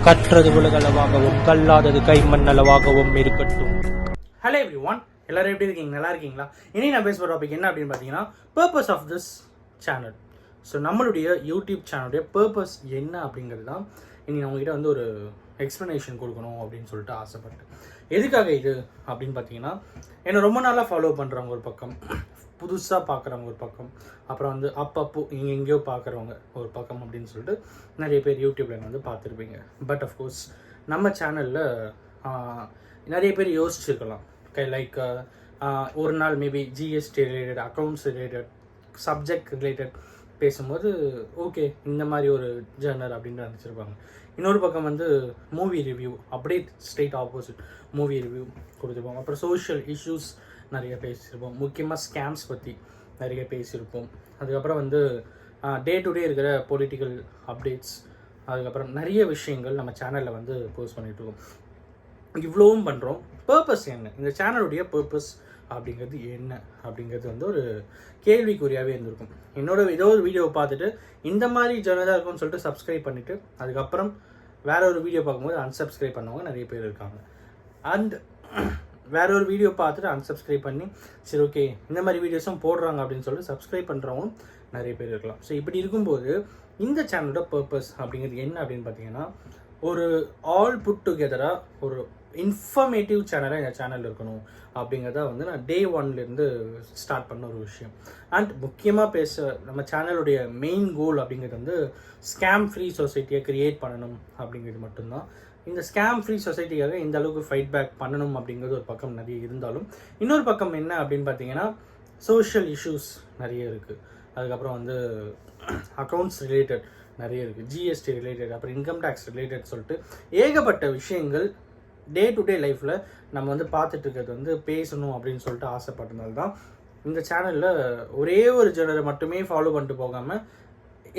கற்றது உலகளவாகவும் கல்லாதது கைமண் அளவாகவும் இருக்கட்டும். Hello every one, எல்லாரும் எப்படி இருக்கீங்க? நல்லா இருக்கீங்களா? இனி நான் பேச போகிற டாபிக் என்ன அப்படின்னு பார்த்தீங்கன்னா, purpose of this channel. So நம்மளுடைய யூடியூப் சேனலுடைய பர்பஸ் என்ன அப்படிங்கிறது தான் இனி நான் உங்ககிட்ட வந்து ஒரு எக்ஸ்ப்ளனேஷன் கொடுக்கணும் அப்படின்னு சொல்லிட்டு ஆசைப்பட்டேன். எதுக்காக இது அப்படின்னு பார்த்தீங்கன்னா, என்னை ரொம்ப நாளாக ஃபாலோ பண்ணுறவங்க ஒரு பக்கம், புதுசாக பார்க்குறவங்க ஒரு பக்கம், அப்புறம் வந்து அப்பப்போ இங்கே எங்கேயோ பார்க்குறவங்க ஒரு பக்கம் அப்படின்னு சொல்லிட்டு நிறைய பேர் யூடியூப்பில் வந்து பார்த்துருப்பீங்க. பட் அஃப்கோர்ஸ் நம்ம சேனலில் நிறைய பேர் யோசிச்சுருக்கலாம், லைக் ஒரு நாள் maybe GST related, accounts related, subject related பேசும்போது ஓகே இந்த மாதிரி ஒரு ஜேர்னர் அப்படின்னு நினச்சிருப்பாங்க. இன்னொரு பக்கம் வந்து மூவி ரிவ்யூ, அப்படியே ஸ்ட்ரெயிட் ஆப்போசிட் மூவி ரிவ்யூ கொடுத்துருப்போம். அப்புறம் சோஷியல் இஷ்யூஸ் நிறைய பேசியிருப்போம், முக்கியமாக ஸ்கேம்ஸ் பற்றி நிறைய பேசியிருப்போம். அதுக்கப்புறம் வந்து டே டு டே இருக்கிற பொலிட்டிக்கல் அப்டேட்ஸ், அதுக்கப்புறம் நிறைய விஷயங்கள் நம்ம சேனலில் வந்து போஸ்ட் பண்ணிகிட்ருக்கோம். இவ்வளவும் பண்ணுறோம். பர்பஸ் என்ன, இந்த சேனலுடைய பர்பஸ் அப்படிங்கிறது என்ன அப்படிங்கிறது வந்து ஒரு கேள்விக்குறியாகவே இருந்திருக்கும். ஏதோ ஒரு வீடியோவை பார்த்துட்டு இந்த மாதிரி ஜேர்னலாக இருக்கும்னு சொல்லிட்டு சப்ஸ்கிரைப் பண்ணிவிட்டு அதுக்கப்புறம் வேற ஒரு வீடியோ பார்க்கும்போது அன்சப்ஸ்கிரைப் பண்ணவங்க நிறைய பேர் இருக்காங்க. அண்ட் வேற ஒரு வீடியோ பார்த்துட்டு அன்சப்ஸ்கிரைப் பண்ணி சரி ஓகே இந்த மாதிரி வீடியோஸும் போடுறாங்க அப்படின்னு சொல்லிட்டு சப்ஸ்கிரைப் பண்ணுறவங்களும் நிறைய பேர் இருக்கலாம். ஸோ இப்படி இருக்கும்போது இந்த சேனலோட பர்பஸ் அப்படிங்கிறது என்ன அப்படின்னு பார்த்தீங்கன்னா, ஒரு ஆல் புட் டுகெதராக ஒரு இன்ஃபர்மேட்டிவ் சேனலாக இந்த சேனல் இருக்கணும் அப்படிங்கிறத வந்து நான் டே ஒன்லேருந்து ஸ்டார்ட் பண்ண ஒரு விஷயம். அண்ட் முக்கியமாக நம்ம சேனலுடைய மெயின் கோல் அப்படிங்கிறது வந்து ஸ்கேம் ஃப்ரீ சொசைட்டியை க்ரியேட் பண்ணணும் அப்படிங்கிறது மட்டும்தான். இந்த ஸ்கேம் ஃப்ரீ சொசைட்டிக்காக இந்த அளவுக்கு ஃபைட் பேக் பண்ணணும் அப்படிங்கிறது ஒரு பக்கம் நிறைய இருந்தாலும், இன்னொரு பக்கம் என்ன அப்படின்னு பார்த்தீங்கன்னா, சோஷியல் இஷ்யூஸ் நிறைய இருக்குது. அதுக்கப்புறம் வந்து அக்கௌண்ட்ஸ் ரிலேட்டட் நிறைய இருக்குது, ஜிஎஸ்டி ரிலேட்டட், அப்புறம் இன்கம் டேக்ஸ் ரிலேட்டட் சொல்லிட்டு ஏகப்பட்ட விஷயங்கள் டே டு டே லைஃப்பில் நம்ம வந்து பார்த்துட்டு இருக்கிறது வந்து பேசணும் அப்படின்னு சொல்லிட்டு ஆசைப்பட்டனால தான் இந்த சேனலில் ஒரே ஒரு ஜேர்னரை மட்டுமே ஃபாலோ பண்ணிட்டு போகாமல்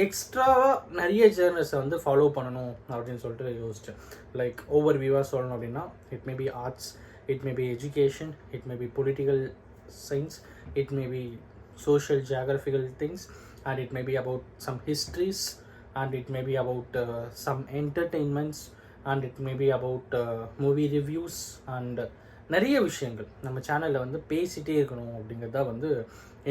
எக்ஸ்ட்ராவாக நிறைய ஜேர்னர்ஸை வந்து ஃபாலோ பண்ணணும் அப்படின்னு சொல்லிட்டு யோசித்தேன். லைக் ஓவர் வியூவாக சொல்லணும் அப்படின்னா, it may be arts, it may be education, it may be political science, it may be social geographical things, and it may be about some histories, and it may be about some entertainments, and it may be about movie reviews, and நிறைய விஷயங்கள் நம்ம சேனலில் வந்து பேசிகிட்டே இருக்கணும் அப்படிங்கிறதா வந்து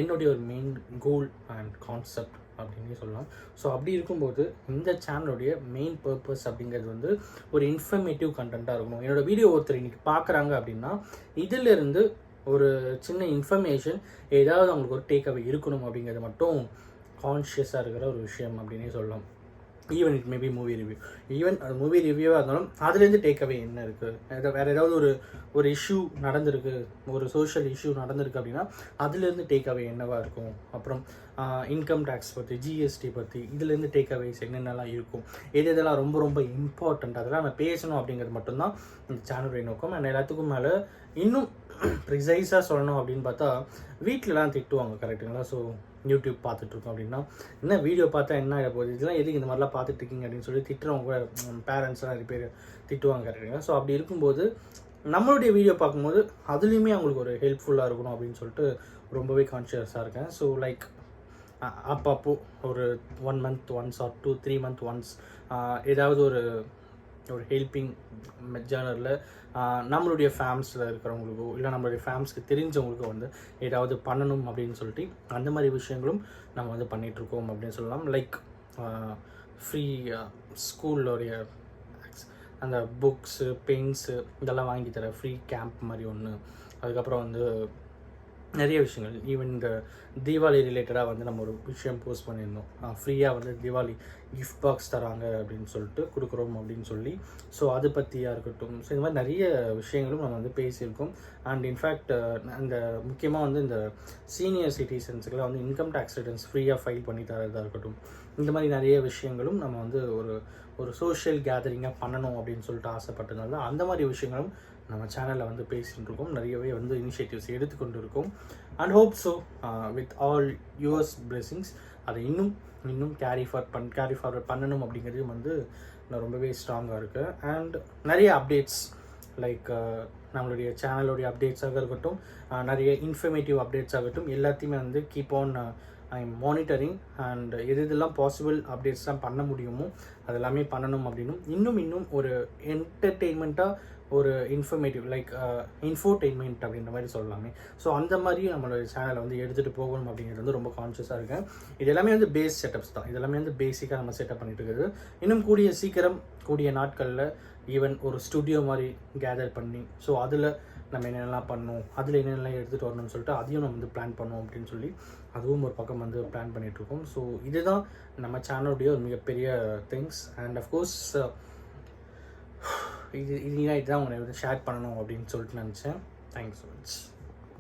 என்னுடைய ஒரு மெயின் கோல் அண்ட் கான்செப்ட் அப்படின்னு சொல்லலாம். ஸோ அப்படி இருக்கும்போது இந்த சேனலுடைய மெயின் பர்பஸ் அப்படிங்கிறது வந்து ஒரு இன்ஃபர்மேட்டிவ் கண்டென்ட்டாக இருக்கணும். என்னோடய வீடியோ ஒருத்தர் இன்றைக்கி பார்க்குறாங்க அப்படின்னா இதிலிருந்து ஒரு சின்ன இன்ஃபர்மேஷன் ஏதாவது அவங்களுக்கு ஒரு டேக் அவே இருக்கணும் அப்படிங்கிறது மட்டும் கான்ஷியஸாக இருக்கிற ஒரு விஷயம் அப்படின்னே சொல்லலாம். Even it maybe movie review, even அது மூவி ரிவ்யூவாக இருந்தாலும் அதுலேருந்து டேக் அவே என்ன இருக்குது, வேறு ஏதாவது ஒரு இஷ்யூ நடந்திருக்கு, ஒரு சோஷியல் இஷ்யூ நடந்திருக்கு அப்படின்னா அதுலேருந்து டேக் அவே என்னவாக இருக்கும். அப்புறம் இன்கம் டேக்ஸ் பற்றி, ஜிஎஸ்டி பற்றி, இதுலேருந்து டேக் அவேஸ் என்னென்னலாம் இருக்கும், இதெல்லாம் ரொம்ப ரொம்ப இம்பார்ட்டண்ட், அதெல்லாம் நான் பேசணும் அப்படிங்கிறது மட்டும்தான் இந்த சேனலுடைய நோக்கம். அண்ட் எல்லாத்துக்கும் மேலே இன்னும் ப்ரிசைஸாக சொல்லணும் அப்படின்னு பார்த்தா, வீட்டிலலாம் திட்டுவாங்க கரெக்டுங்களா. ஸோ யூடியூப் பார்த்துட்ருக்கோம் அப்படின்னா என்ன வீடியோ பார்த்தா என்ன ஆகிட போகுது, இதெல்லாம் எதுக்கு இந்த மாதிரிலாம் பார்த்துட்ருக்கீங்க அப்படின்னு சொல்லி திட்டுறவங்க கூட பேரண்ட்ஸ்லாம் நிறைய பேர் திட்டுவாங்க கரெக்டுங்களா. ஸோ அப்படி இருக்கும்போது நம்மளுடைய வீடியோ பார்க்கும்போது அதுலேயுமே அவங்களுக்கு ஒரு ஹெல்ப்ஃபுல்லாக இருக்கணும் அப்படின்னு சொல்லிட்டு ரொம்பவே கான்ஷியஸாக இருக்கேன். ஸோ லைக் அப்பப்போ ஒரு 1 month once or 2-3 month once ஏதாவது ஒரு ஹெல்பிங் ஜேர்னலில் நம்மளுடைய ஃபேம்ஸில் இருக்கிறவங்களுக்கோ இல்லை நம்மளுடைய ஃபேம்ஸ்க்கு தெரிஞ்சவங்களுக்கோ வந்து ஏதாவது பண்ணணும் அப்படின்னு சொல்லிட்டு அந்த மாதிரி விஷயங்களும் நம்ம வந்து பண்ணிகிட்ருக்கோம் அப்படின்னு சொல்லலாம். லைக் ஃப்ரீ ஸ்கூல்லோடைய அந்த புக்ஸு, பென்ஸு இதெல்லாம் வாங்கி தர ஃப்ரீ கேம்ப் மாதிரி ஒன்று. அதுக்கப்புறம் வந்து நிறைய விஷயங்கள், ஈவன் இந்த தீபாவளி ரிலேட்டடாக வந்து நம்ம ஒரு விஷயம் போஸ்ட் பண்ணியிருந்தோம், ஃப்ரீயாக வந்து தீபாவளி கிஃப்ட் பாக்ஸ் தராங்க அப்படின்னு சொல்லிட்டு கொடுக்குறோம் அப்படின்னு சொல்லி. ஸோ அது பற்றியாக இருக்கட்டும். ஸோ இந்த மாதிரி நிறைய விஷயங்களும் நம்ம வந்து பேசியிருக்கோம். அண்ட் இன்ஃபேக்ட் அந்த முக்கியமாக வந்து இந்த சீனியர் சிட்டிசன்ஸுக்கெல்லாம் வந்து இன்கம் டேக்ஸ் ரிட்டர்ன்ஸ் ஃப்ரீயாக ஃபைல் பண்ணி தரதாக இருக்கட்டும். இந்த மாதிரி நிறைய விஷயங்களும் நம்ம வந்து ஒரு சோஷியல் கேதரிங்காக பண்ணணும் அப்படின்னு சொல்லிட்டு ஆசைப்பட்டதுனால அந்த மாதிரி விஷயங்களும் நம்ம சேனலில் வந்து பேசிகிட்டு இருக்கோம். நிறையவே வந்து இனிஷியேட்டிவ்ஸ் எடுத்துக்கொண்டு இருக்கோம். And hope so with all yours blessings அதை இன்னும் கேரி ஃபார்வர்ட் பண்ணணும் அப்படிங்கிறது வந்து நான் ரொம்பவே ஸ்ட்ராங்காக இருக்குது. அண்ட் நிறைய அப்டேட்ஸ் லைக் நம்மளுடைய சேனலுடைய அப்டேட்ஸாக இருக்கட்டும், நிறைய இன்ஃபர்மேட்டிவ் அப்டேட்ஸ் ஆகட்டும், எல்லாத்தையுமே வந்து keep on I am monitoring and எதெல்லாம் பாசிபிள் அப்டேட்ஸ்லாம் பண்ண முடியுமோ அதெல்லாமே பண்ணணும் அப்படின்னும் இன்னும் ஒரு என்டர்டெயின்மெண்ட்டாக ஒரு இன்ஃபர்மேட்டிவ் லைக் இன்ஃபோடெயின்மெண்ட் அப்படின்ற மாதிரி சொல்லலாமே. ஸோ அந்த மாதிரி நம்மளோட சேனலை வந்து எடுத்துகிட்டு போகணும் அப்படிங்கிறது வந்து ரொம்ப கான்ஷியஸாக இருக்கேன். இது எல்லாமே வந்து பேஸ் செட்டப்ஸ் தான், இதெல்லாமே வந்து பேசிக்காக நம்ம செட்டப் பண்ணிட்டு இருக்குது. இன்னும் கூடிய நாட்களில் ஈவன் ஒரு ஸ்டுடியோ மாதிரி கேதர் பண்ணி ஸோ அதில் நம்ம என்னென்னலாம் பண்ணணும், அதில் என்னென்னலாம் எடுத்துகிட்டு வரணும்னு சொல்லிட்டு அதையும் நம்ம வந்து பிளான் பண்ணோம் அப்படின்னு சொல்லி அதுவும் ஒரு பக்கம் வந்து பிளான் பண்ணிகிட்ருக்கோம். ஸோ இதுதான் நம்ம சேனலுடைய ஒரு மிகப்பெரிய திங்ஸ். அண்ட் அஃப்கோர்ஸ் இதுதான் உங்களை வந்து ஷேர் பண்ணணும் அப்படின்னு சொல்லிட்டு நினச்சேன். Thanks so much.